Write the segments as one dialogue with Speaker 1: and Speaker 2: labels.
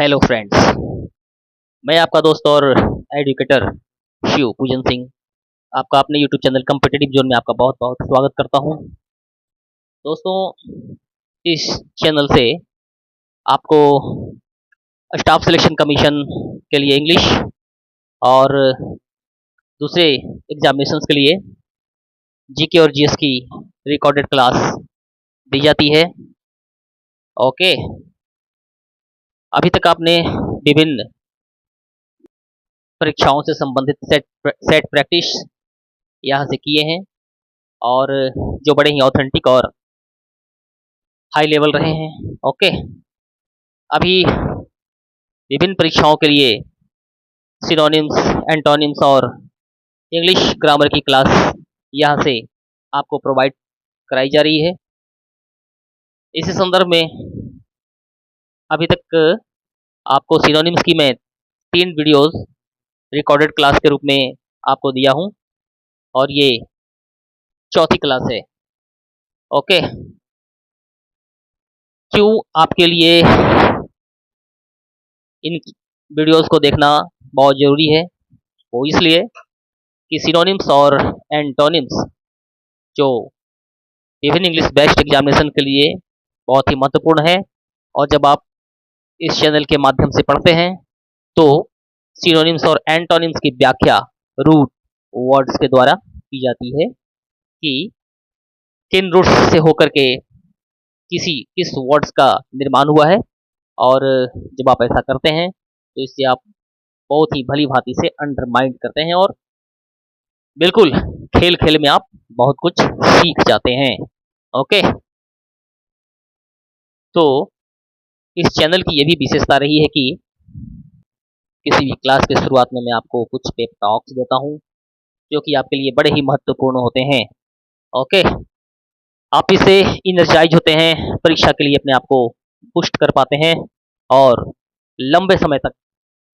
Speaker 1: Hello friends, मैं आपका दोस्त और एजुकेटर शिव पूजन सिंह आपका अपने यूट्यूब चैनल कम्पिटिटिव जोन में आपका बहुत बहुत स्वागत करता हूं। दोस्तों, इस चैनल से आपको स्टाफ सिलेक्शन कमीशन के लिए इंग्लिश और दूसरे एग्जामिनेशंस के लिए जीके और जीएस की रिकॉर्डेड क्लास दी जाती है। ओके, अभी तक आपने विभिन्न परीक्षाओं से संबंधित सेट प्रैक्टिस यहाँ से किए हैं और जो बड़े ही ऑथेंटिक और हाई लेवल रहे हैं। ओके, अभी विभिन्न परीक्षाओं के लिए सिनोनिम्स, एंटोनिम्स और इंग्लिश ग्रामर की क्लास यहाँ से आपको प्रोवाइड कराई जा रही है। इसी संदर्भ में अभी तक आपको सिनोनिम्स की मैं 3 वीडियोस रिकॉर्डेड क्लास के रूप में आपको दिया हूँ और ये चौथी क्लास है। ओके, क्यों आपके लिए इन वीडियोस को देखना बहुत ज़रूरी है? वो इसलिए कि सिनोनिम्स और एंटोनिम्स जो विभिन्न इंग्लिश बेस्ड एग्जामिनेशन के लिए बहुत ही महत्वपूर्ण है और जब आप इस चैनल के माध्यम से पढ़ते हैं तो सिनोनिम्स और एंटोनिम्स की व्याख्या रूट वर्ड्स के द्वारा की जाती है कि किन रूट्स से होकर के किस वर्ड्स का निर्माण हुआ है और जब आप ऐसा करते हैं तो इससे आप बहुत ही भली भांति से अंडरमाइंड करते हैं और बिल्कुल खेल खेल में आप बहुत कुछ सीख जाते हैं। ओके, तो इस चैनल की ये भी विशेषता रही है कि किसी भी क्लास के शुरुआत में मैं आपको कुछ पेप टॉक्स देता हूँ जो कि आपके लिए बड़े ही महत्वपूर्ण होते हैं। ओके, आप इससे इनर्जाइज होते हैं, परीक्षा के लिए अपने आप को पुष्ट कर पाते हैं और लंबे समय तक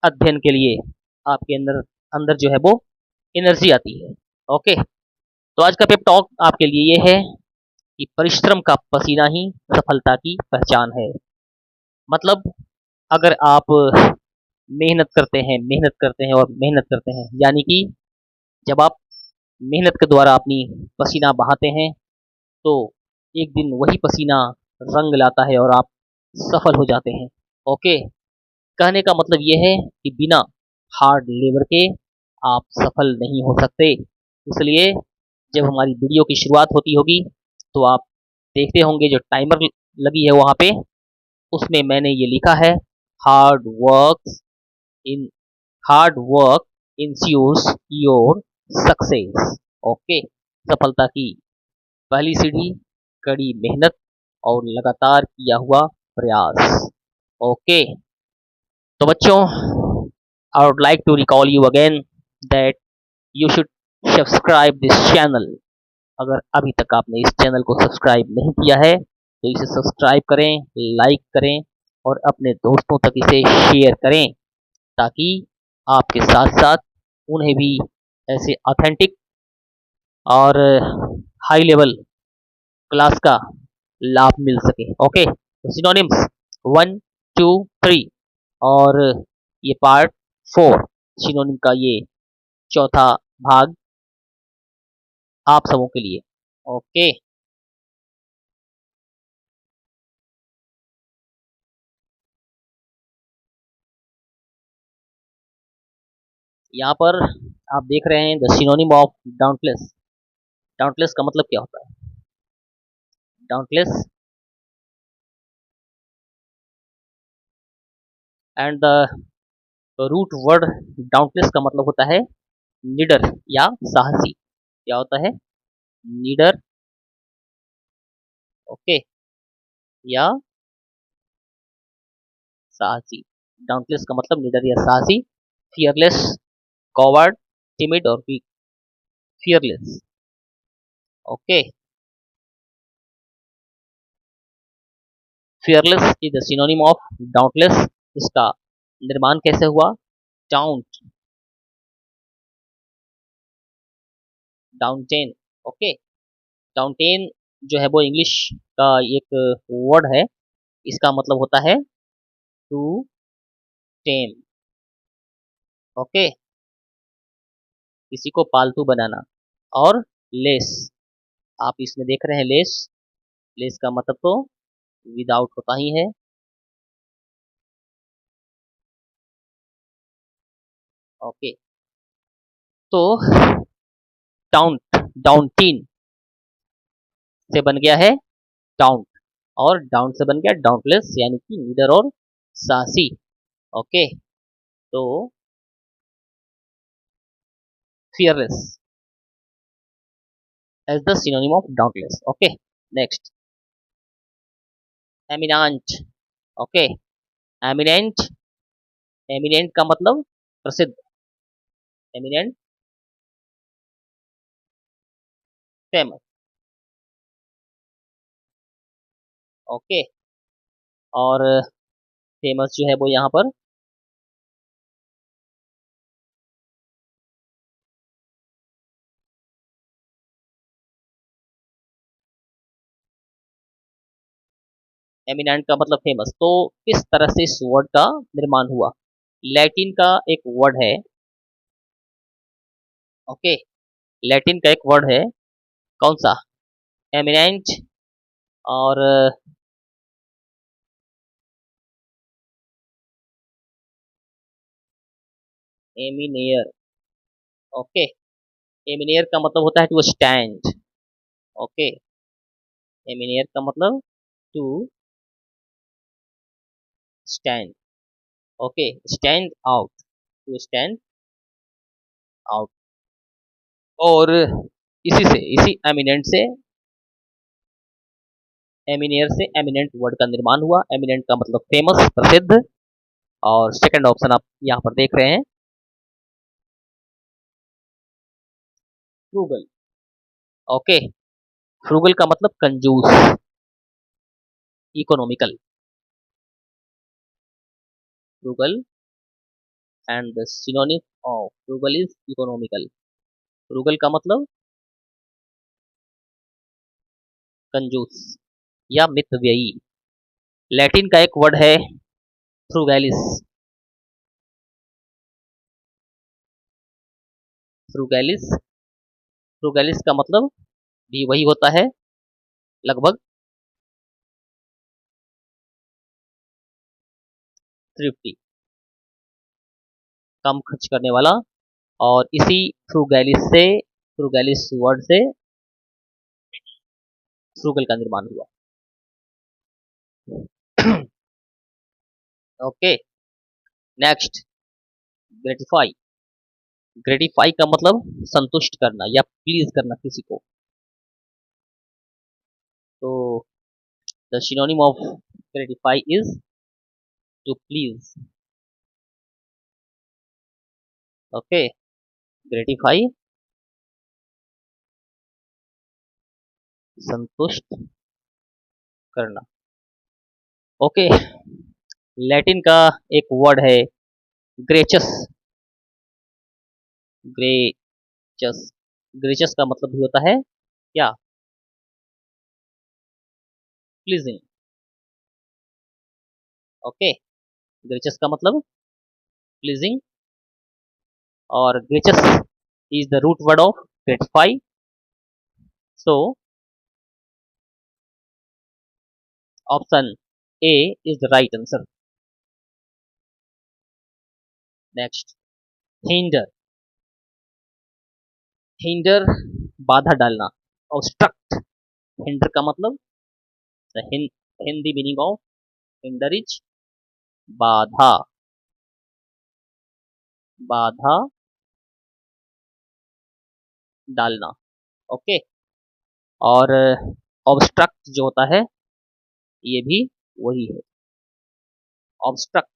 Speaker 1: अध्ययन के लिए आपके अंदर अंदर जो है वो एनर्जी आती है। ओके, तो आज का पेप टॉक आपके लिए ये है कि परिश्रम का पसीना ही सफलता की पहचान है। मतलब अगर आप मेहनत करते हैं और मेहनत करते हैं, यानी कि जब आप मेहनत के द्वारा अपनी पसीना बहाते हैं तो एक दिन वही पसीना रंग लाता है और आप सफल हो जाते हैं। ओके, कहने का मतलब ये है कि बिना हार्ड लेबर के आप सफल नहीं हो सकते। इसलिए जब हमारी वीडियो की शुरुआत होती होगी तो आप देखते होंगे जो टाइमर लगी है वहाँ पे, उसमें मैंने ये लिखा है hard work in hard work ensures your success. Okay, सफलता की पहली सीढ़ी कड़ी मेहनत और लगातार किया हुआ प्रयास। ओके, तो बच्चों, I would like to recall you again that you should subscribe this channel. अगर अभी तक आपने इस चैनल को सब्सक्राइब नहीं किया है तो इसे सब्सक्राइब करें, लाइक करें और अपने दोस्तों तक इसे शेयर करें ताकि आपके साथ साथ उन्हें भी ऐसे ऑथेंटिक और हाई लेवल क्लास का लाभ मिल सके। ओके, तो सिनोनिम्स 1, 2, 3 और ये पार्ट 4 सिनोनिम का ये चौथा भाग आप सबों के लिए। ओके, यहाँ पर आप देख रहे हैं the synonym of doubtless. Doubtless का मतलब क्या होता है? Doubtless and the root word doubtless का मतलब होता है निडर या साहसी। क्या होता है? निडर। ओके, या साहसी। डाउटलेस का मतलब निडर या साहसी। फियरलेस, कॉवर्ड, टिमिड और weak. Fearless. Okay, fearless is the synonym of doubtless. इसका निर्माण कैसे हुआ? डाउट, डाउनटेन। ओके, डाउनटेन जो है वो इंग्लिश का एक वर्ड है। इसका मतलब होता है टू टेम, ओके, किसी को पालतू बनाना। और लेस, आप इसमें देख रहे हैं लेस, लेस का मतलब तो विदाउट होता ही है। ओके, तो डाउंट, डाउनटीन से बन गया है डाउंट, और डाउन से बन गया डाउंटलेस, यानी कि नीडर और साहसी। ओके, तो fearless as the synonym of doubtless. Okay, next eminent. Okay, eminent, eminent का मतलब प्रसिद्ध, एमिनेंट फेमस। ओके, और फेमस जो है वो यहाँ पर एमिनेंट का मतलब फेमस। तो किस तरह से इस वर्ड का निर्माण हुआ? लैटिन का एक वर्ड है, ओके, लैटिन का एक वर्ड है, कौन सा? एमिनेंट, और एमिनेयर। ओके, एमिनेयर का मतलब होता है टू स्टैंड। ओके, एमिनेयर का मतलब to stand. Okay, stand out, to stand out. और इसी एमिनेंट से, एमिनेयर से एमिनेंट वर्ड का निर्माण हुआ। एमिनेंट का मतलब फेमस, प्रसिद्ध। और सेकंड ऑप्शन आप यहाँ पर देख रहे हैं, फ्रूगल। ओके, फ्रूगल का मतलब कंजूस, economical. Frugal and the synonym of frugal is economical. Frugal का मतलब कंजूस या मितव्ययी। लैटिन का एक वर्ड है फ्रूगैलिस। फ्रूगैलिस, फ्रूगैलिस का मतलब भी वही होता है लगभग, थ्रिफ्टी, कम खर्च करने वाला। और इसी फ्रूगैलिस से, फ्रूगैलिस वर्ड से फ्रूगल का निर्माण हुआ। Okay, next gratify. ग्रेटिफाई का मतलब संतुष्ट करना या प्लीज करना किसी को। तो the synonym of gratify is to please. Okay, gratify संतुष्ट करना। ओके, लैटिन का एक वर्ड है ग्रेचस। ग्रेचस, ग्रेचस का मतलब भी होता है क्या? प्लीजिंग। ओके, ग्रेचस का मतलब प्लीजिंग, और gratus is the root word of gratify. So option a is the right answer. Next hinder. Hinder बाधा डालना, ऑब्स्ट्रक्ट। हिंडर का मतलब the Hindi meaning of hinder is बाधा, बाधा डालना। ओके, और ऑब्स्ट्रक्ट जो होता है ये भी वही है, ऑब्स्ट्रक्ट।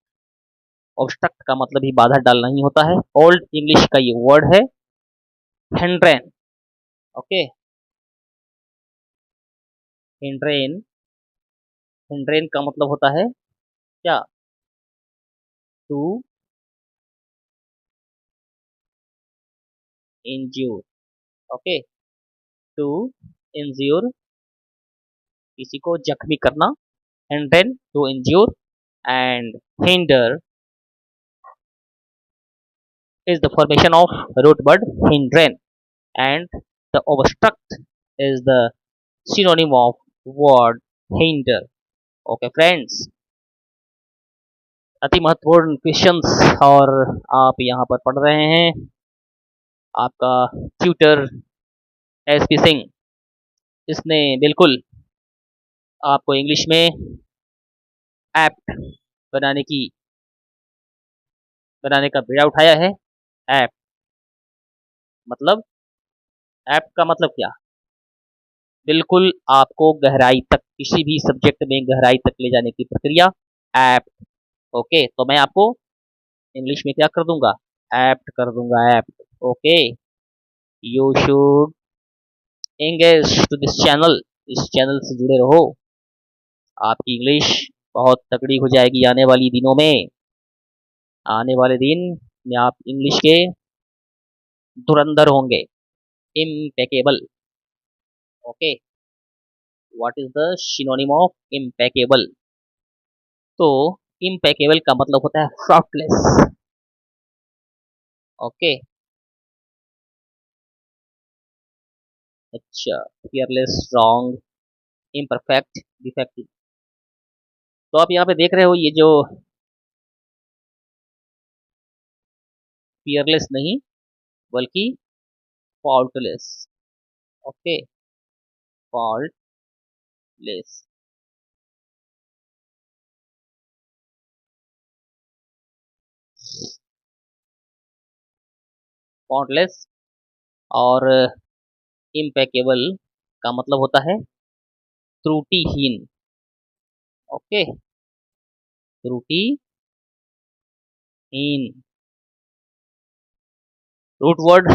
Speaker 1: ऑब्स्ट्रक्ट का मतलब ही बाधा डालना ही होता है। ओल्ड इंग्लिश का ये वर्ड है हिंड्रेन। ओके, हिंड्रेन, हिंड्रेन का मतलब होता है क्या? To injure. Okay, to injure, किसी को जख्मी करना, hindrian to injure, and hinder is the formation of root word hindran, and the obstruct is the synonym of word hinder. Okay friends, अति महत्वपूर्ण क्वेश्चंस और आप यहाँ पर पढ़ रहे हैं। आपका ट्यूटर एस पी सिंह, इसने बिल्कुल आपको इंग्लिश में ऐप्ट बनाने की बनाने का बीड़ा उठाया है। ऐप मतलब, ऐप का मतलब क्या? बिल्कुल आपको गहराई तक, किसी भी सब्जेक्ट में गहराई तक ले जाने की प्रक्रिया ऐप। ओके, तो मैं आपको इंग्लिश में क्या कर दूंगा? ऐप्ट कर दूंगा, apt. Okay, you should engage to this channel, इस चैनल से जुड़े रहो। आपकी इंग्लिश बहुत तगड़ी हो जाएगी आने वाली दिनों में। आने वाले दिन में आप इंग्लिश के धुरंधर होंगे, impeccable. Okay, what is the synonym of impeccable? तो इम्पेकेबल का मतलब होता है फ्लॉलेस। ओके, अच्छा, फियरलेस, रॉन्ग, इम्परफेक्ट, डिफेक्टिव। तो आप यहाँ पे देख रहे हो ये जो फियरलेस नहीं बल्कि फॉल्टलेस। ओके, फॉल्टलेस, फॉल्टलेस और इम्पेकेबल का मतलब होता है त्रुटिहीन। ओके, त्रुटिहीन। रूट वर्ड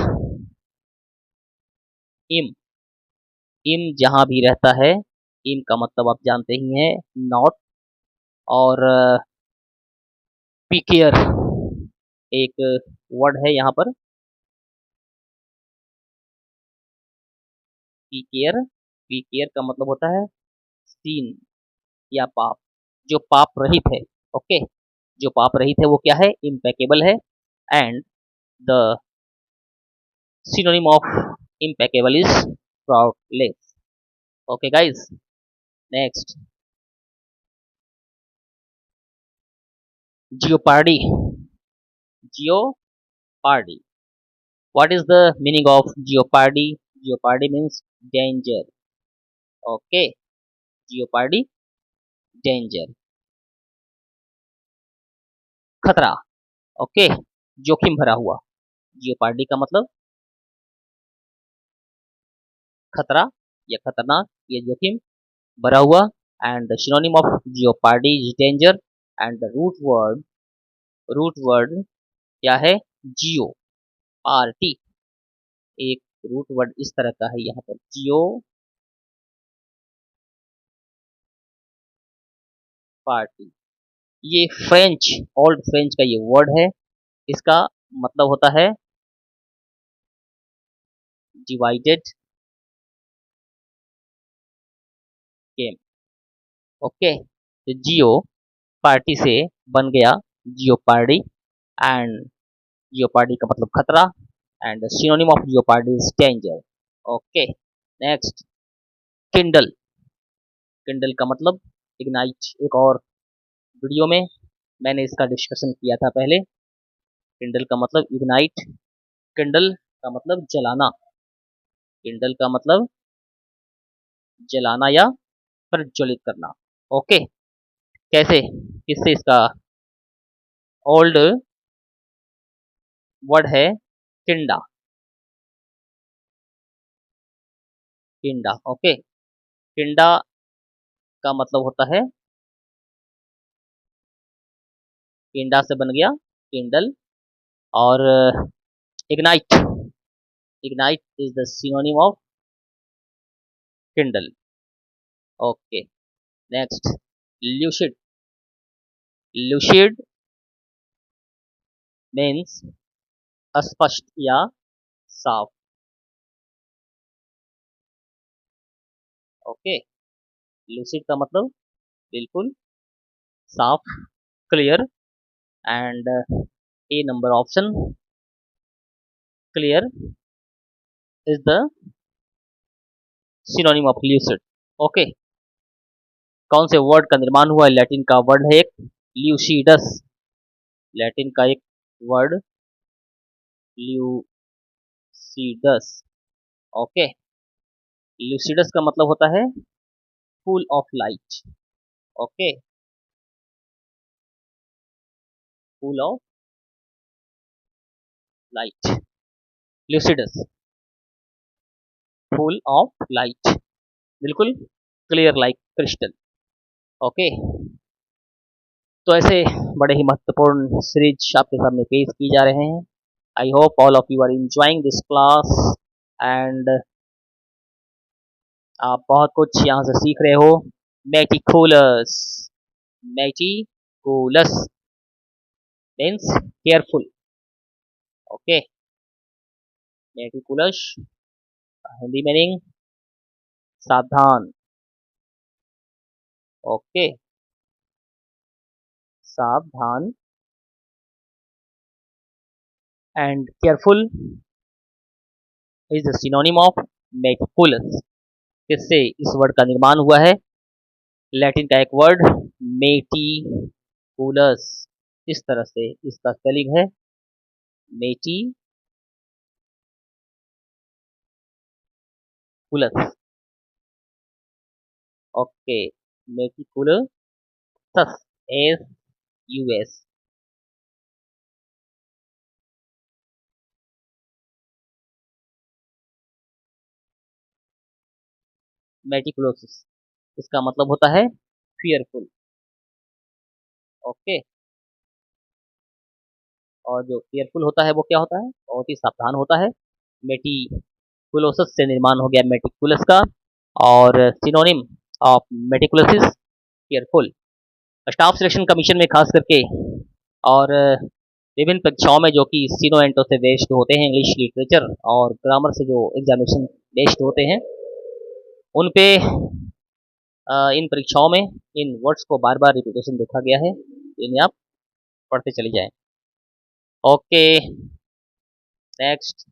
Speaker 1: इम, इम जहां भी रहता है, इम का मतलब आप जानते ही हैं, नॉट। और पीकेयर एक वर्ड है यहाँ पर, पीकेयर। पीकेयर का मतलब होता है सीन या पाप, जो पाप रहित है। ओके, जो पाप रहित है वो क्या है? इम्पेकेबल है। And the synonym of impeccable is flawless. Okay guys, next, jeopardy. Jeopardy, what is the meaning of jeopardy? Jeopardy means danger. Okay, jeopardy, danger, खतरा। ओके, जोखिम भरा हुआ। जियोपार्डी का मतलब खतरा या खतरनाक या जोखिम भरा हुआ। And the synonym of jeopardy is danger. And the root word क्या है? जियो पार्टी। एक रूट वर्ड इस तरह का है यहाँ पर, जियो पार्टी। ये फ्रेंच, ओल्ड फ्रेंच का ये वर्ड है। इसका मतलब होता है डिवाइडेड गेम। ओके, तो जियो पार्टी से बन गया जियो पार्टी। एंड जियो पार्टी का मतलब खतरा। And synonym of Jio party is danger. Okay, next, Kindle. Kindle का मतलब इग्नाइट। एक और वीडियो में मैंने इसका डिस्कशन किया था पहले। किंडल का मतलब इग्नाइट, किंडल का मतलब जलाना, किंडल का मतलब जलाना या प्रज्वलित करना। ओके, कैसे, किससे? इसका ओल्ड वर्ड है किंडा, किंडा। ओके, किंडा का मतलब होता है, किंडा से बन गया किंडल। और ignite, ignite is the synonym of Kindle. Okay, next, lucid. Lucid means स्पष्ट या साफ। ओके, लूसिड का मतलब बिल्कुल साफ, clear. And A number option clear is the synonym of lucid. Okay, कौन से वर्ड का निर्माण हुआ? लैटिन का वर्ड है एक ल्यूसिडस। लैटिन का एक वर्ड ल्यूसिडस। ओके, ल्यूसिडस का मतलब होता है full of light. Okay, full of light, lucidus, full of light, बिल्कुल क्लियर लाइक क्रिस्टल। ओके, तो ऐसे बड़े ही महत्वपूर्ण सीरीज आपके सामने पेश की जा रहे हैं। I hope all of you are enjoying this class and आप बहुत कुछ यहाँ से सीख रहे हो। Meticulous, meticulous means careful. Okay, meticulous Hindi meaning सावधान। ओके, सावधान and careful is the synonym of meticulous. किससे इस वर्ड का निर्माण हुआ है? लैटिन का एक वर्ड मेटिकुलस। इस तरह से इसका स्पेलिंग है मेटिकुलस। Okay, meticulous, SUS। मेटिकुलोसिस, इसका मतलब होता है फियरफुल। ओके, और जो फियरफुल होता है वो क्या होता है? बहुत ही सावधान होता है। मेटिकुलोसिस से निर्माण हो गया मेटिकुलस का, और synonym of meticulosus fearful. Staff selection commission में खास करके और विभिन्न परीक्षाओं में जो कि सीनो एंटो से बेस्ड होते हैं, इंग्लिश लिटरेचर और ग्रामर से जो एग्जामिनेशन बेस्ड होते हैं, उन पे इन परीक्षाओं में इन वर्ड्स को बार बार रिपीटेशन देखा गया है। इन्हें आप पढ़ते चले जाएं। Okay, next,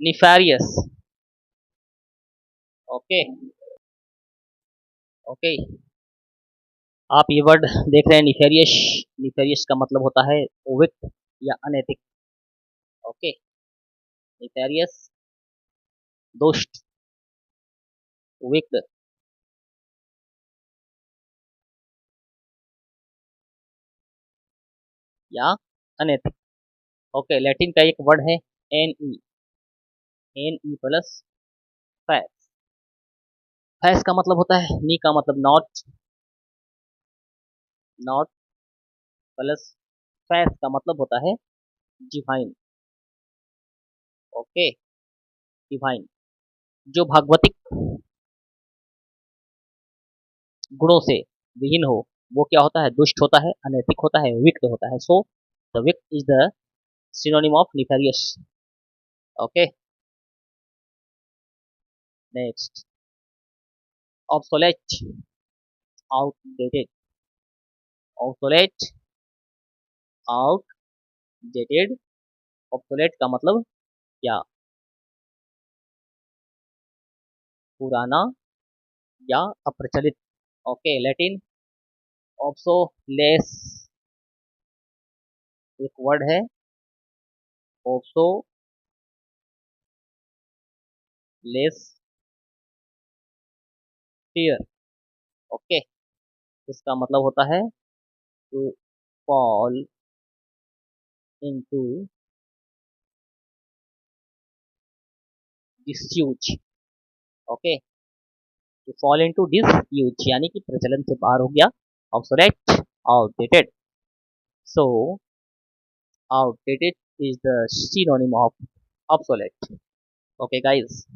Speaker 1: nefarious. Okay, okay, आप ये वर्ड देख रहे हैं निफेरियस। निफेरियस का मतलब होता है विक्त या अनैतिक। ओके, निफेरियस दुष्ट, विक्त या अनैतिक। ओके, लैटिन का एक वर्ड है n e, n e plus fas. Fas का मतलब होता है नी का मतलब नॉट, नॉट प्लस फैस का मतलब होता है डिवाइन। ओके, डिवाइन, जो भगवतिक गुणों से विहीन हो वो क्या होता है? दुष्ट होता है, अनैतिक होता है, विक्त होता है। So the wicked is the synonym of nefarious. Okay, next, obsolete, outdated. Obsolete, outdated. Obsolete का मतलब क्या? पुराना या अप्रचलित। ओके, लैटिन ऑब्सोलेस, एक वर्ड है ऑब्सोलेस। टीयर। ओके, इसका मतलब होता है to fall into disuse. Okay, to fall into disuse यानी कि प्रचलन से बाहर हो गया। Obsolete, outdated. So outdated is the synonym of obsolete. Okay, guys.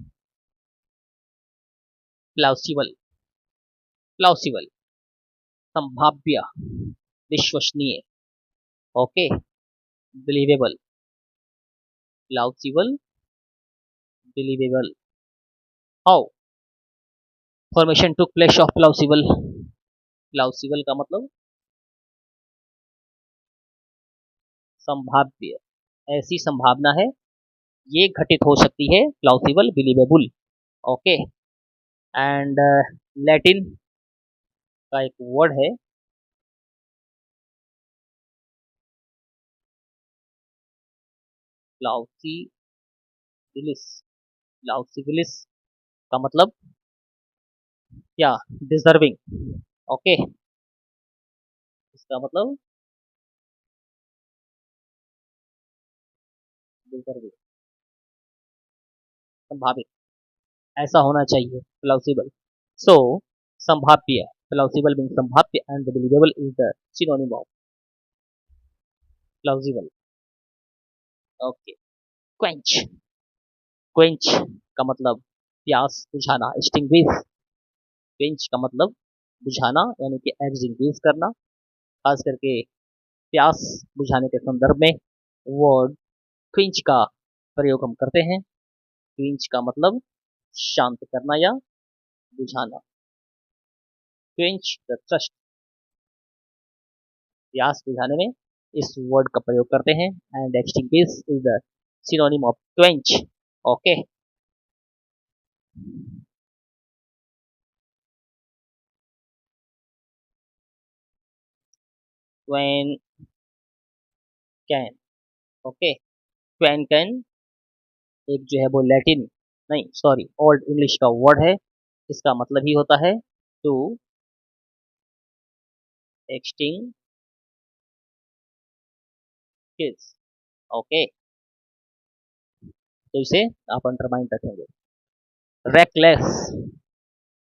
Speaker 1: Plausible, plausible, संभाव्य, विश्वसनीय। Okay, believable, plausible, believable. How formation took place of plausible? plausible का मतलब संभाव्य। ऐसी संभावना है, ये घटित हो सकती है, plausible, believable. Okay. And Latin का एक वर्ड है, प्लॉसिबिलिस। प्लॉसिबिलिस का मतलब क्या? डिजर्विंग। ओके, इसका मतलब डिजर्विंग, संभावित, ऐसा होना चाहिए, प्लॉसिबल। सो संभाव्य, प्लॉसिबल मीन संभाव्य, and believable is the synonym of plausible. Okay. Quench. Quench का मतलब प्यास बुझाना, एक्सटिंग्विश। क्वेंच का मतलब बुझाना यानी कि एक्सटिंग्विश करना, खास करके प्यास बुझाने के संदर्भ में वर्ड क्विंच का प्रयोग हम करते हैं। क्विंच का मतलब शांत करना या बुझाना। क्विंच द थर्स्ट, प्यास बुझाने में इस वर्ड का प्रयोग करते हैं। And extinguish is the synonym of quench. Okay. Cwencan. Okay. Cwencan एक जो है वो लैटिन, नहीं सॉरी, ओल्ड इंग्लिश का वर्ड है। इसका मतलब ही होता है टू एक्सटिंग किस। ओके, तो इसे आप अंडरमाइन रखेंगे। Reckless.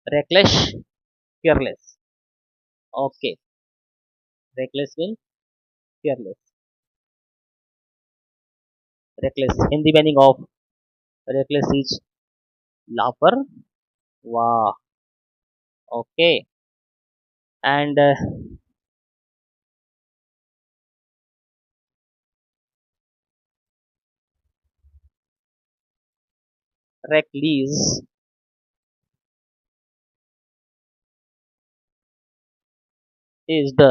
Speaker 1: Reckless, careless. Okay. Reckless mean careless. Reckless, Hindi meaning of reckless is लाफर। वाह। Okay. And recceleas is the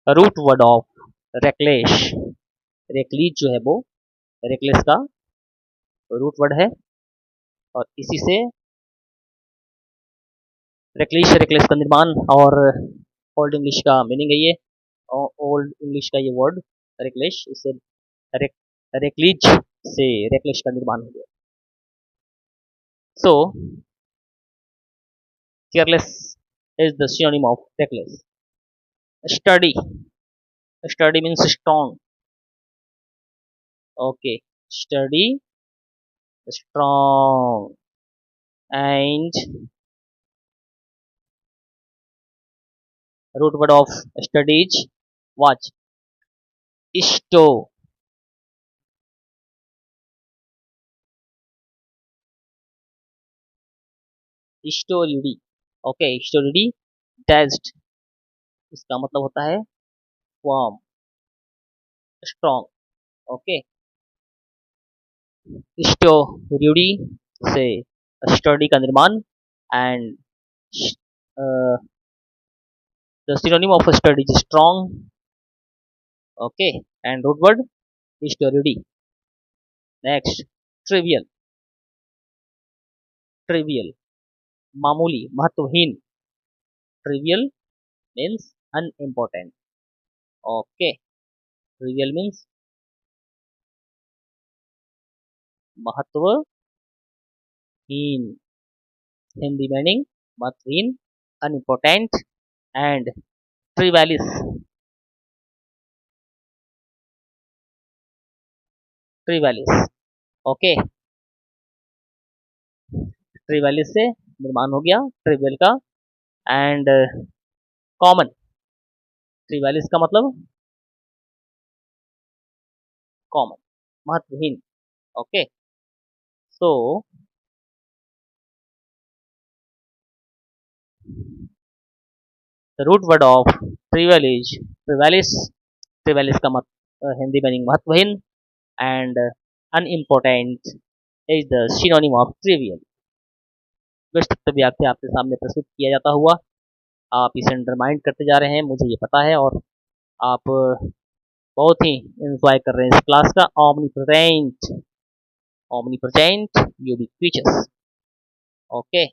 Speaker 1: root word of reckless. Recceleas जो है वो रेकलेस का रूट वर्ड है, और इसी से रेकलिश, रेकलेस का निर्माण, और ओल्ड इंग्लिश का मीनिंग है ये। ओल्ड इंग्लिश का ये वर्ड रेकलिश, इससे रेक, रेकलिज से रेकलिश का निर्माण हो गया। So careless is the synonym of reckless. Sturdy. Sturdy means strong. Okay. Sturdy strong. And root word of sturdy is watch, स्टो। स्टोरिडी। ओके, स्टोरिडी टेस्ट, इसका मतलब होता है फॉर्म, स्ट्रॉन्ग। ओके। स्टोरिडी से स्टडी का निर्माण, and the synonym of sturdy is strong. Okay. And root word estourdi. Next, trivial. Trivial, मामूली, महत्वहीन। Trivial means unimportant. Okay. Trivial means महत्वहीन। हिंदी मीनिंग महत्वहीन, unimportant, and trivialis. Trivialis. Okay. Trivialis से निर्माण हो गया ट्रिवियल का। And common. ट्रिवालिस का मतलब कॉमन, महत्वहीन। Okay. So the root word of trivial is trivialis. Trivialis का हिंदी मीनिंग महत्वहीन, and unimportant is the synonym of trivial. विस्तृत व्याख्या आपके सामने प्रस्तुत किया जाता हुआ आप इसे अंडरमाइन करते जा रहे हैं, मुझे ये पता है, और आप बहुत ही एंजॉय कर रहे हैं इस क्लास का। omnipresent, omnipresent ubiquitous। Okay,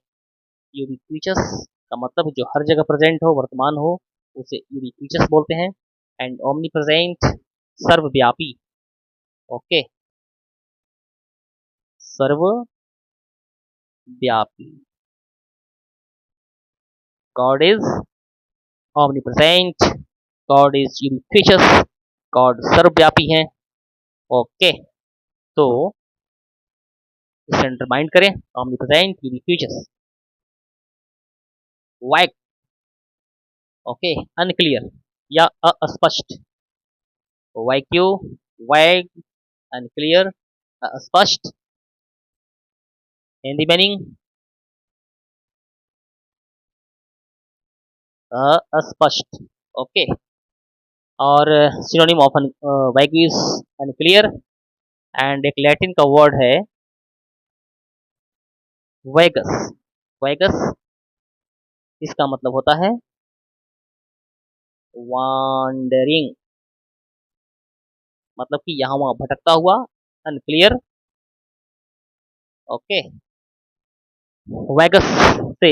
Speaker 1: ubiquitous का मतलब जो हर जगह प्रेजेंट हो, वर्तमान हो, उसे यूबिक्विटस बोलते हैं। एंड ओमनी प्रेजेंट, सर्वव्यापी। ओके, सर्वव्यापी। God is omni present, God is ubiquitous, God सर्वव्यापी है। ओके, तो इसे अंडरमाइन करें। ओमनी प्रेजेंट, यूबिक्विटस, वैग। ओके, अनक्लियर या अस्पष्ट। वैक्यू, वैग, अनक्लियर, अस्पष्ट। हिंदी मीनिंग अस्पष्ट। ओके, और सिनोनिम ऑफ वैग इज अनक्लियर। एंड एक लैटिन का वर्ड है वैगस। वैगस, इसका मतलब होता है वांडरिंग, मतलब कि यहाँ वहाँ भटकता हुआ। अनक्लियर। ओके, वैगस से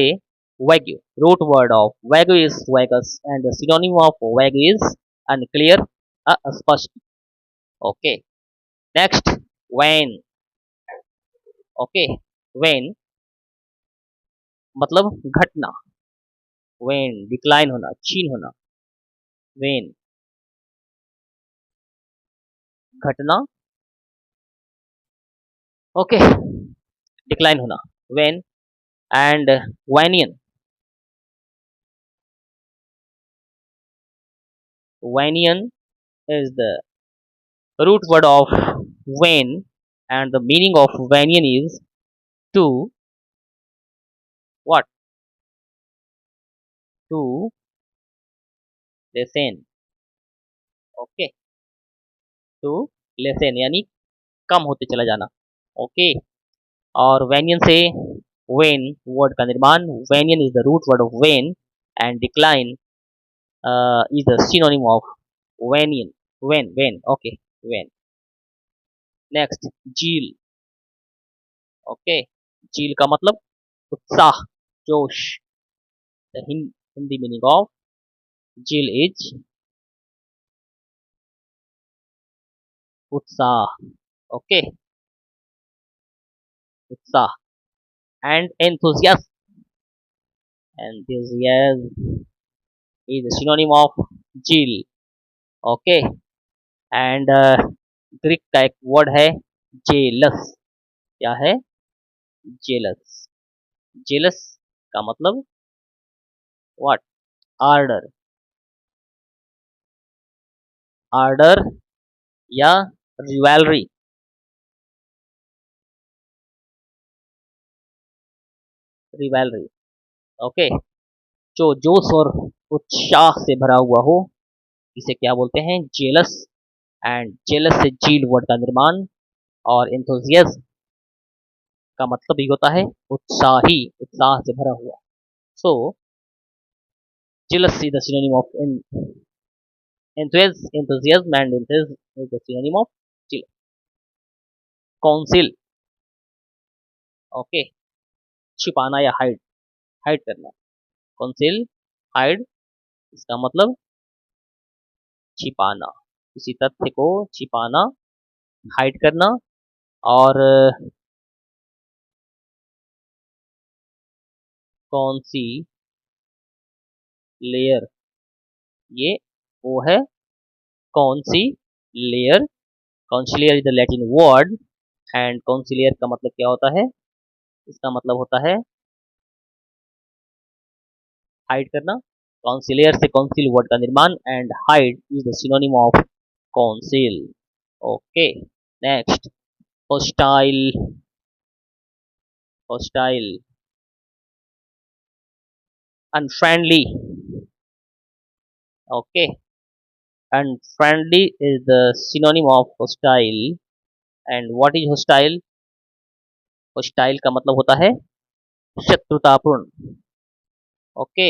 Speaker 1: vague, root word of vague is vagus and the synonym of vague is unclear, अस्पष्ट। Okay, next, wane. Okay, wane मतलब घटना। वेन डिक्लाइन होना, क्षीण होना। वेन घटना। ओके, डिक्लाइन होना, wane. And wanian, wanian is the root word of vein and the meaning of vanian is to what? To lessen। Okay, to lessen यानी कम होते चला जाना। ओके, और वेनियन से वेन वर्ड का निर्माण। Wanian is the root word of wane and decline is the synonym of vanian। Wane. Okay, wane. Next, zeal. Okay, zeal का मतलब उत्साह, जोश। The Hindi meaning of zeal is उत्साह। ओके, उत्साह। And enthusiasm, enthusiasm is a synonym of zeal. Okay, and Greek का एक word है jealous. क्या है? जेलस। जेलस का मतलब व्हाट? आर्डर, आर्डर या रिवैलरी। रिवैलरी। ओके, जो जोश और उत्साह से भरा हुआ हो, इसे क्या बोलते हैं? जेलस। एंड जेलस से झील वर्ड का निर्माण। और एंथुजियाज्म का मतलब ही होता है उत्साही, उत्साह से भरा हुआ। सो jealous is the synonym of enthusiasm and enthusiasm is the synonym of jealous। Council. Okay, छिपाना या हाइड, हाइड करना। काउंसिल, हाइड, इसका मतलब छिपाना, किसी तथ्य को छिपाना, हाइड करना। और कौन सी लेयर, ये वो है कौन सी layer. Conciliare is the Latin word and conciliare का मतलब क्या होता है? इसका मतलब होता है हाइड करना। काउंसिलियर से काउंसिल वर्ड का निर्माण and hide is the synonym of council. Okay, next, hostile. Hostile, unfriendly. Okay, unfriendly is the synonym of hostile। and what is hostile? hostile का मतलब होता है शत्रुतापूर्ण। ओके,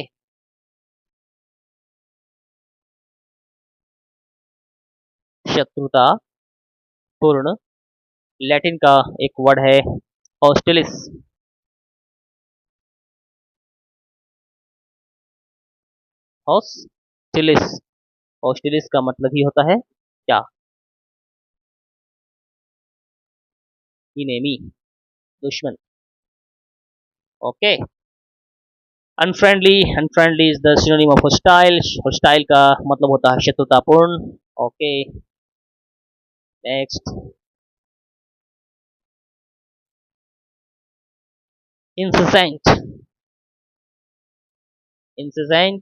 Speaker 1: शत्रुता पूर्ण। लैटिन का एक वर्ड है हॉस्टिलिस। हॉस्टिलिस, हॉस्टिलिस का मतलब ही होता है क्या? इनेमी, दुश्मन। Okay. Unfriendly, unfriendly is the synonym of hostile. Hostile का मतलब होता है शत्रुतापूर्ण। Okay, next. Incessant, incessant,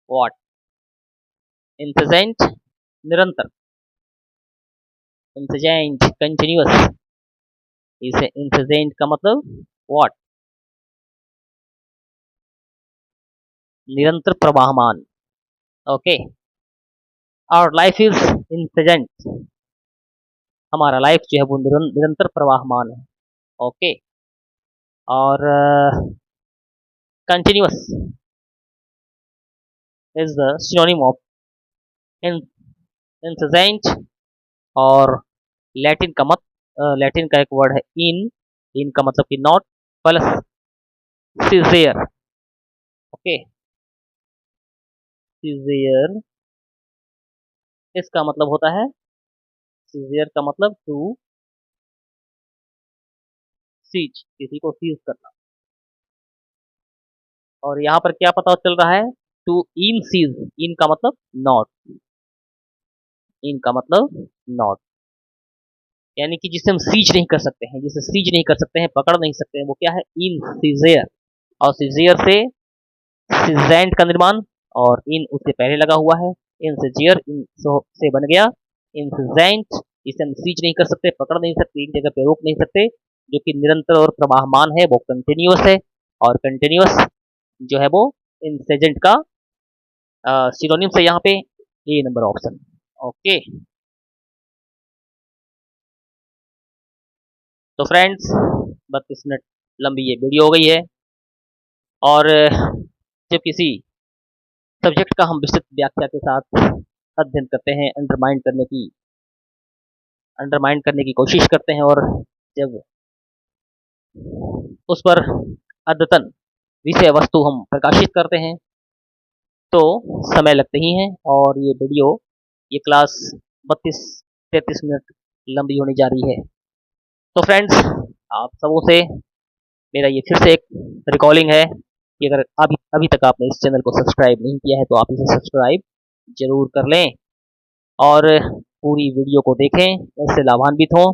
Speaker 1: what? Incessant, निरंतर। Incessant, continuous. इसे इंसेसेंट का मतलब व्हाट? निरंतर प्रवाहमान। Okay. Our life is incessant. हमारा लाइफ जो है वो निरंतर प्रवाहमान है। ओके। और continuous is the synonym of incessant. और लैटिन का लैटिन का एक वर्ड है इन का मतलब कि नॉट प्लस सिजेयर। ओके, सिजेयर, इसका मतलब होता है, सिजेयर का मतलब टू सीज, किसी को सीज करना। और यहाँ पर क्या पता चल रहा है? टू इन सीज, इन का मतलब नॉट, इन का मतलब नॉट, यानी कि जिसे हम सीज नहीं कर सकते हैं, जिसे सीज नहीं कर सकते हैं, पकड़ नहीं सकते हैं, वो क्या है? इन सीजेयर। और सीजेयर से सिजेंट का निर्माण, और इन उससे पहले लगा हुआ है। इन सीजियर, इन से बन गया इंसिजेंट। इसे हम सीज नहीं कर सकते, पकड़ नहीं सकते, एक जगह पे रोक नहीं सकते। जो कि निरंतर और प्रवाहमान है वो कंटिन्यूअस है। और कंटिन्यूअस जो है वो इंसेजेंट का सिनोनिम से यहाँ पे ए नंबर ऑप्शन। ओके, तो फ्रेंड्स 32 मिनट लंबी ये वीडियो हो गई है। और जब किसी सब्जेक्ट का हम विस्तृत व्याख्या के साथ अध्ययन करते हैं, अंडरमाइन करने की कोशिश करते हैं, और जब उस पर अद्यतन विषय वस्तु हम प्रकाशित करते हैं तो समय लगते ही हैं। और ये वीडियो, ये क्लास 32-33 मिनट लंबी होने जा रही है। तो फ्रेंड्स, आप सबों से मेरा ये फिर से एक रिकॉलिंग है कि अगर अभी अभी तक आपने इस चैनल को सब्सक्राइब नहीं किया है तो आप इसे सब्सक्राइब जरूर कर लें, और पूरी वीडियो को देखें, इससे लाभान्वित हों।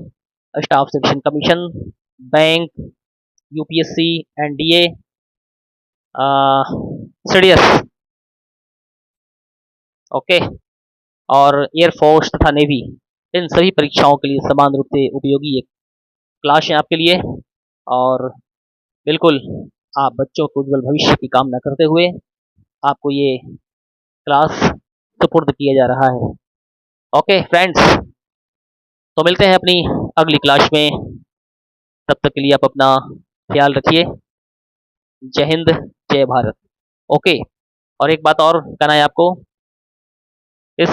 Speaker 1: Staff selection commission, bank, UPSC, NDA, CDS, okay, और एयरफोर्स तथा नेवी, इन सभी परीक्षाओं के लिए समान रूप से उपयोगी एक क्लास है आपके लिए। और बिल्कुल आप बच्चों को उज्जवल भविष्य की कामना करते हुए आपको ये क्लास सुपुर्द किया जा रहा है। ओके फ्रेंड्स, तो मिलते हैं अपनी अगली क्लास में। तब तक के लिए आप अपना ख्याल रखिए। जय हिंद, जय भारत। ओके, और एक बात और कहना है आपको, इस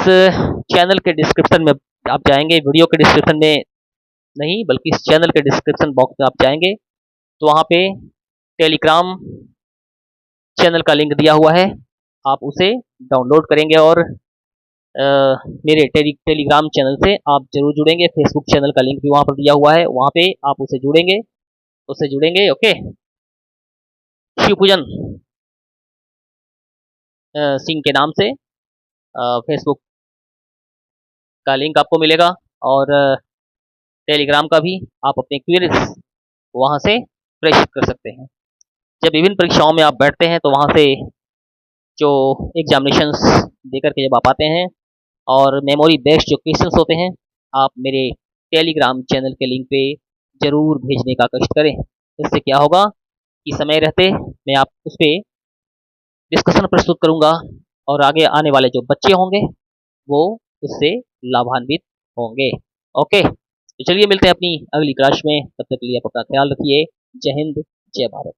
Speaker 1: चैनल के डिस्क्रिप्शन में आप जाएंगे, वीडियो के डिस्क्रिप्शन में नहीं बल्कि इस चैनल के डिस्क्रिप्शन बॉक्स में आप जाएंगे तो वहाँ पे टेलीग्राम चैनल का लिंक दिया हुआ है। आप उसे डाउनलोड करेंगे और मेरे टेलीग्राम चैनल से आप जरूर जुड़ेंगे। फेसबुक चैनल का लिंक भी वहाँ पर दिया हुआ है, वहाँ पे आप उससे जुड़ेंगे। ओके, शिवपूजन सिंह के नाम से फेसबुक का लिंक आपको मिलेगा, और टेलीग्राम का भी। आप अपने क्वेरीज वहाँ से प्रेषित कर सकते हैं। जब विभिन्न परीक्षाओं में आप बैठते हैं तो वहाँ से जो एग्जामिनेशंस देकर के जब आप आते हैं और मेमोरी बेस्ड जो क्वेश्चंस होते हैं, आप मेरे टेलीग्राम चैनल के लिंक पे ज़रूर भेजने का कष्ट करें। इससे क्या होगा कि समय रहते मैं आप उस पर डिस्कशन प्रस्तुत करूँगा, और आगे आने वाले जो बच्चे होंगे वो उससे लाभान्वित होंगे। ओके, तो चलिए मिलते हैं अपनी अगली क्लास में। तब तक के लिए आप अपना ख्याल रखिए। जय हिंद, जय भारत।